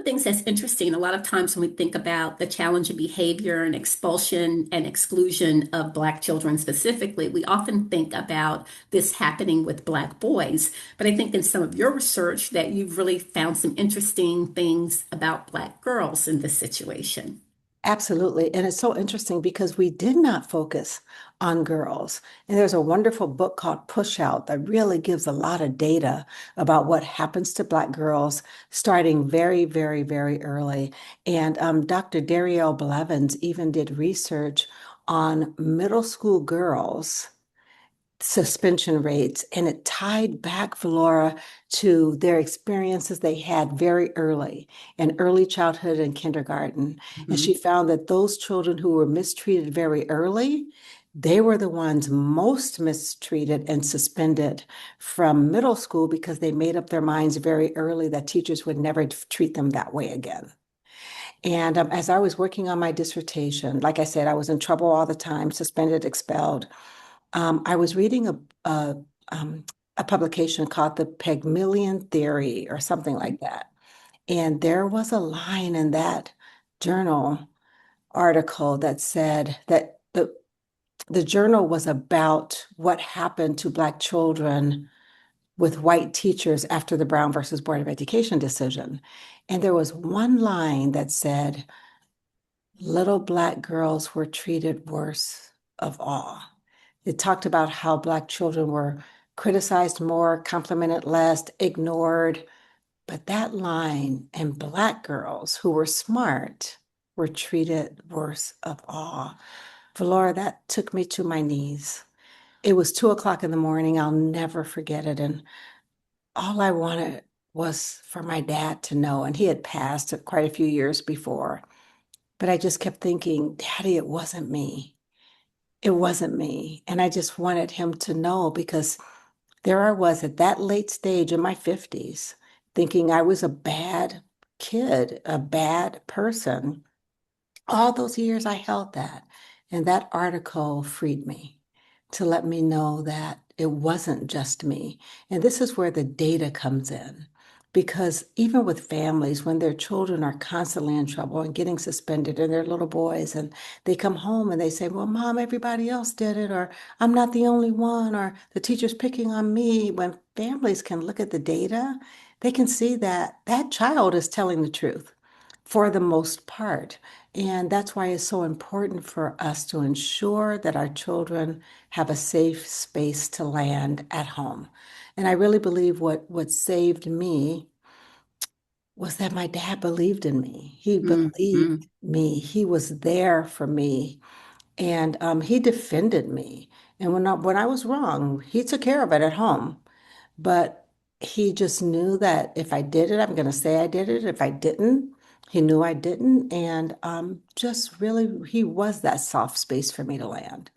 things that's interesting, a lot of times when we think about the challenge of behavior and expulsion and exclusion of Black children specifically, we often think about this happening with Black boys. But I think in some of your research that you've really found some interesting things about Black girls in this situation. Absolutely. And it's so interesting because we did not focus on girls. And there's a wonderful book called Push Out that really gives a lot of data about what happens to Black girls starting very, very, very early. And Dr. Darielle Blevins even did research on middle school girls suspension rates, and it tied back, Valora, to their experiences they had very early in early childhood and kindergarten. And she Mhm. found that those children who were mistreated very early, they were the ones most mistreated and suspended from middle school because they made up their minds very early that teachers would never treat them that way again. And as I was working on my dissertation, like I said, I was in trouble all the time, suspended, expelled. I was reading a, um, a publication called The Pygmalion Theory or something like that. And there was a line in that journal article that said that the journal was about what happened to Black children with white teachers after the Brown versus Board of Education decision. And there was one line that said, little Black girls were treated worst of all. It talked about how Black children were criticized more, complimented less, ignored. But that line, and Black girls who were smart were treated worst of all. Valora, that took me to my knees. It was 2 o'clock in the morning. I'll never forget it. And all I wanted was for my dad to know. And he had passed quite a few years before. But I just kept thinking, Daddy, it wasn't me. It wasn't me. And I just wanted him to know because there I was at that late stage in my 50s, thinking I was a bad kid, a bad person. All those years I held that. And that article freed me to let me know that it wasn't just me. And this is where the data comes in. Because even with families, when their children are constantly in trouble and getting suspended, and they're little boys, and they come home and they say, well, Mom, everybody else did it, or I'm not the only one, or the teacher's picking on me. When families can look at the data, they can see that that child is telling the truth for the most part. And that's why it's so important for us to ensure that our children have a safe space to land at home. And I really believe what saved me was that my dad believed in me. He believed Mhm. me. He was there for me, and he defended me. And when I was wrong, he took care of it at home. But he just knew that if I did it, I'm going to say I did it. If I didn't, he knew I didn't. And just really, he was that soft space for me to land.